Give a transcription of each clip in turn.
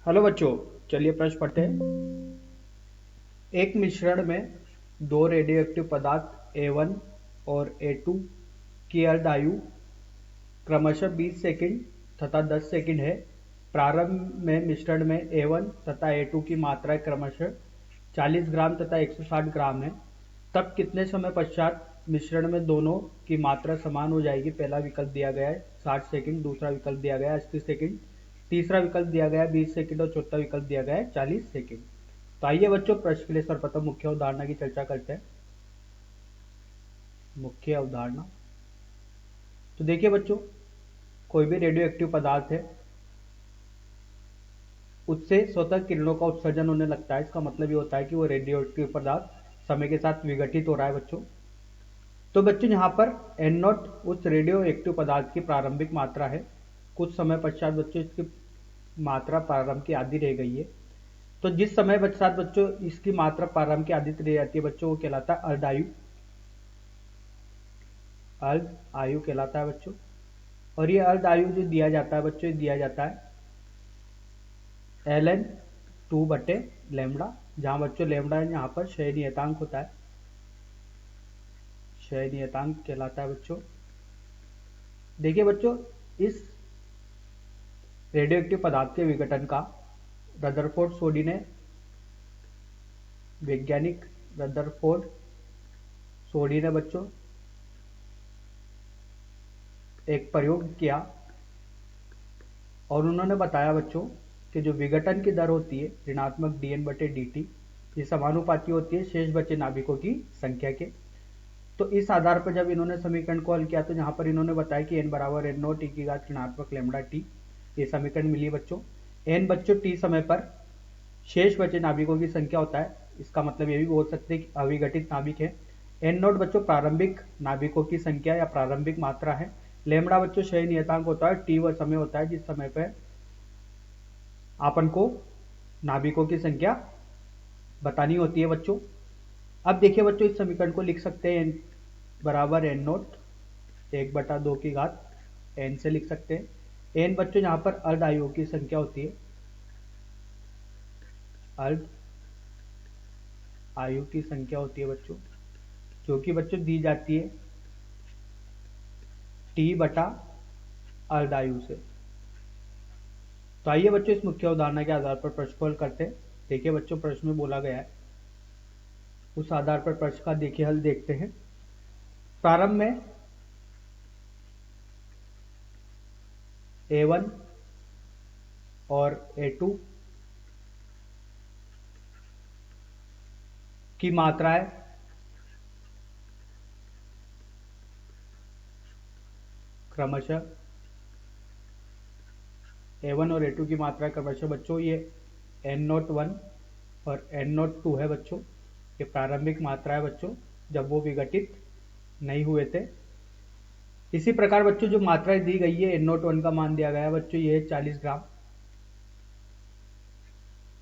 Hello बच्चों, चलिए प्रश्न पढ़ते हैं। एक मिश्रण में दो रेडियोएक्टिव पदार्थ A1 और A2 की अर्ध आयु क्रमशः 20 सेकंड तथा 10 सेकंड है। प्रारंभ में मिश्रण में A1 तथा A2 की मात्रा क्रमशः 40 ग्राम तथा 160 ग्राम है। तब कितने समय पश्चात मिश्रण में दोनों की मात्रा समान हो जाएगी? पहला विकल्प दिया गया है 60 सेकंड, दूसरा विकल्प दिया गया है 80 सेकंड, तीसरा विकल्प दिया गया है 20 सेकंड और चौथा विकल्प दिया गया है 40 सेकंड। तो आइए बच्चों, प्रश्न के लिए सर्वप्रथम मुख्य अवधारणा की चर्चा करते हैं। मुख्य अवधारणा, तो देखिए बच्चों, कोई भी रेडियो एक्टिव पदार्थ है, उससे स्वतः किरणों का उत्सर्जन होने लगता है। इसका मतलब ये होता है कि वो रेडियो एक्टिव पदार्थ समय के साथ विघटित हो रहा है बच्चों। तो बच्चों यहाँ पर एन नॉट उस रेडियो एक्टिव पदार्थ की प्रारंभिक मात्रा है। कुछ समय पश्चात बच्चों इसकी मात्रा प्रारंभ की आधी रह गई है। तो जिस समय पश्चात बच्चों इसकी मात्रा प्रारंभ की आधी रह जाती है बच्चों, वो कहलाता है अर्धायु। अर्ध आयु कहलाता है बच्चों। और ये अर्ध आयु जो दिया जाता है बच्चों, ये दिया जाता है ln 2/λ, जहां बच्चों लैम्बडा यहाँ पर क्षय नियतांक होता है। क्षय नियतांक कहलाता है बच्चों। देखिए बच्चों, इस रेडियोएक्टिव पदार्थ के विघटन का रदरफोर्ड सोडी ने, वैज्ञानिक रदरफोर्ड सोडी ने बच्चों एक प्रयोग किया और उन्होंने बताया बच्चों कि जो विघटन की दर होती है ऋणात्मक dN/dt, ये समानुपाती होती है शेष बचे नाभिकों की संख्या के। तो इस आधार पर जब इन्होंने समीकरण को हल किया तो यहाँ पर इन्होंने बताया कि n बराबर n0 t की घात ऋणात्मक लैम्बडा टी, ये समीकरण मिली बच्चों। n बच्चों t समय पर शेष बचे नाभिकों की संख्या होता है। इसका मतलब ये भी बोल सकते हैं कि अविघटित नाभिक है। n0 बच्चों प्रारंभिक नाभिकों की संख्या या प्रारंभिक मात्रा है। लैम्बडा बच्चों क्षय नियतांक होता है। t वह समय होता है जिस समय पर अपन को नाभिकों की संख्या बतानी होती है बच्चों। अब देखिए बच्चों, इस समीकरण को लिख सकते हैं n बराबर n0 1/2 की घात n से लिख सकते हैं। n बच्चों यहाँ पर अर्ध आयुओं की संख्या होती है। अर्ध आयु की संख्या होती है बच्चों, जो कि बच्चों दी जाती है t/अर्ध आयु से। तो आइए बच्चों, इस मुख्य उदाहरण के आधार पर प्रश्न को हल करते हैं। देखिए बच्चों, प्रश्न में बोला गया है, उस आधार पर प्रश्न का देखिए हल देखते हैं। प्रारंभ में A1 और A2 की मात्राएं क्रमशः A1 और A2 की मात्रा क्रमशः बच्चों ये N01 और N02 है बच्चों। ये प्रारंभिक मात्रा है बच्चों, जब वो विघटित नहीं हुए थे। इसी प्रकार बच्चों जो मात्राएं दी गई है, N01 का मान दिया गया है बच्चों, ये है 40 ग्राम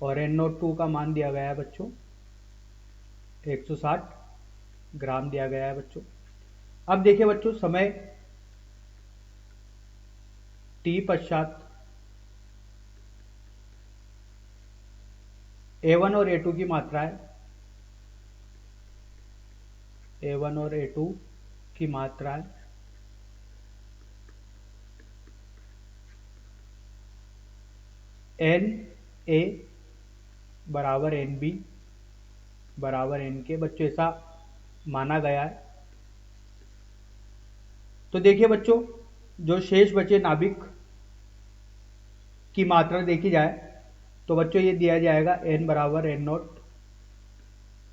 और N02 का मान दिया गया है बच्चों 160 ग्राम दिया गया है बच्चों। अब देखिए बच्चों, समय t पश्चात A1 और A2 की मात्रा है। A1 और A2 की मात्रा है एन ए बराबर एन बी बराबर एन के बच्चों, ऐसा माना गया है। तो देखिए बच्चों, जो शेष बचे नाभिक की मात्रा देखी जाए तो बच्चों ये दिया जाएगा n बराबर N0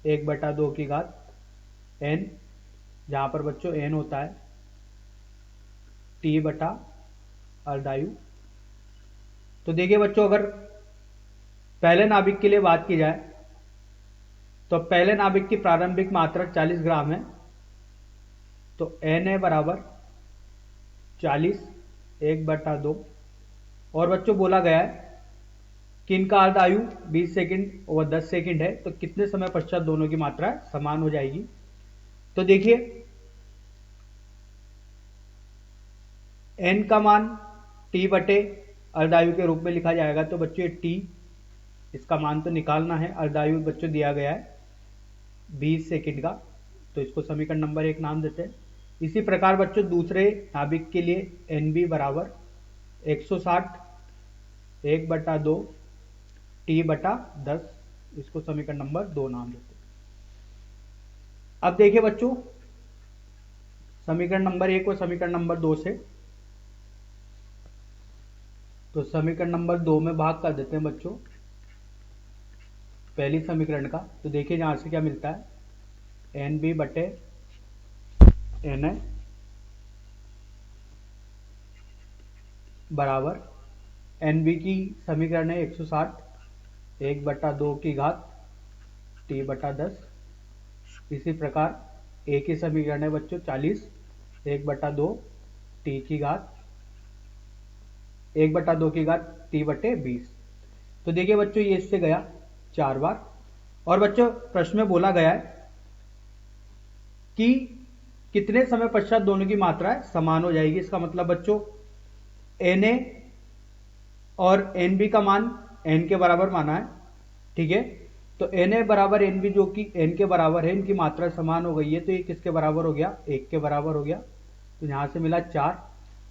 1/2 की घात n, जहां पर बच्चों n होता है t/अर्धायु। तो देखिए बच्चों, अगर पहले नाभिक के लिए बात की जाए तो पहले नाभिक की प्रारंभिक मात्रा 40 ग्राम है। तो n है बराबर 40 1/2। और बच्चों बोला गया है कि इनका अर्ध आयु 20 सेकंड और 10 सेकंड है। तो कितने समय पश्चात दोनों की मात्रा समान हो जाएगी? तो देखिए, n का मान t/40 अर्धायु के रूप में लिखा जाएगा। तो बच्चों ये टी, इसका मान तो निकालना है। अर्धायु बच्चों दिया गया है 20 सेकंड का, तो इसको समीकरण नंबर 1 नाम देते हैं। इसी प्रकार बच्चों दूसरे नाभिक के लिए एन बी बराबर 160 1/2 T/10, इसको समीकरण नंबर 2 नाम देते हैं। अब देखिए बच्चों समीकरण नंबर 1 और समीकरण नंबर 2 से, तो समीकरण नंबर 2 में भाग कर देते हैं बच्चों पहली समीकरण का। तो देखिए यहां से क्या मिलता है, एन बी बटे एन ए बराबर एन बी की समीकरण है 160 1/2 की घात T/10। इसी प्रकार ए की समीकरण है बच्चों 40 1/2 टी की घात 1/2 की घात T/20। तो देखिए बच्चों ये इससे गया 4 बार। और बच्चों प्रश्न में बोला गया है कि कितने समय पश्चात दोनों की मात्रा समान हो जाएगी। इसका मतलब बच्चों एन ए और एन बी का मान एन के बराबर माना है, ठीक है। तो एन ए बराबर एन बी जो कि एन के बराबर है, इनकी मात्रा समान हो गई है। तो ये किसके बराबर हो गया, 1 के बराबर हो गया। तो यहां से मिला 4।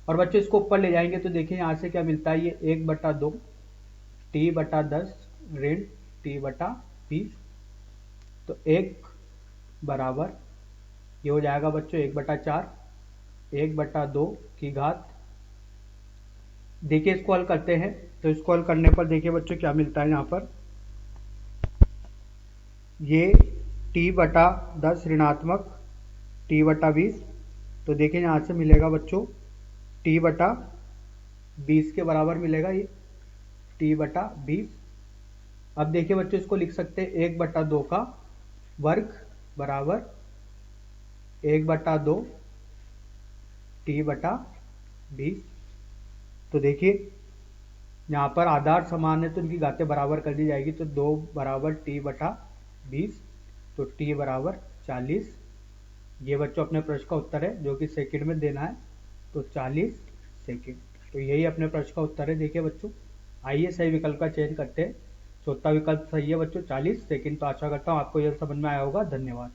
और बच्चों इसको ऊपर ले जाएंगे तो देखिए यहां से क्या मिलता है, ये 1/2 T/10 ऋण T/20। तो 1 बराबर ये हो जाएगा बच्चों 1/4 1/2 की घात। देखिए इसको हल करते हैं, तो इसको हल करने पर देखिए बच्चों क्या मिलता है, यहाँ पर ये T/10 ऋणात्मक T/20। तो देखिए यहाँ से मिलेगा बच्चों T/20 के बराबर मिलेगा ये T/20। अब देखिए बच्चों इसको लिख सकते हैं 1/2 का वर्ग बराबर 1/2 T/20। तो देखिए यहाँ पर आधार समान है तो इनकी घातें बराबर कर दी जाएगी। तो 2 बराबर T/20, तो T बराबर 40। ये बच्चों अपने प्रश्न का उत्तर है जो कि सेकंड में देना है, तो 40 सेकंड। तो यही अपने प्रश्न का उत्तर है। देखिए बच्चों आइए सही विकल्प का चयन करते हैं। चौथा विकल्प सही है बच्चों 40 सेकंड। तो आशा करता हूँ आपको यह समझ में आया होगा। धन्यवाद।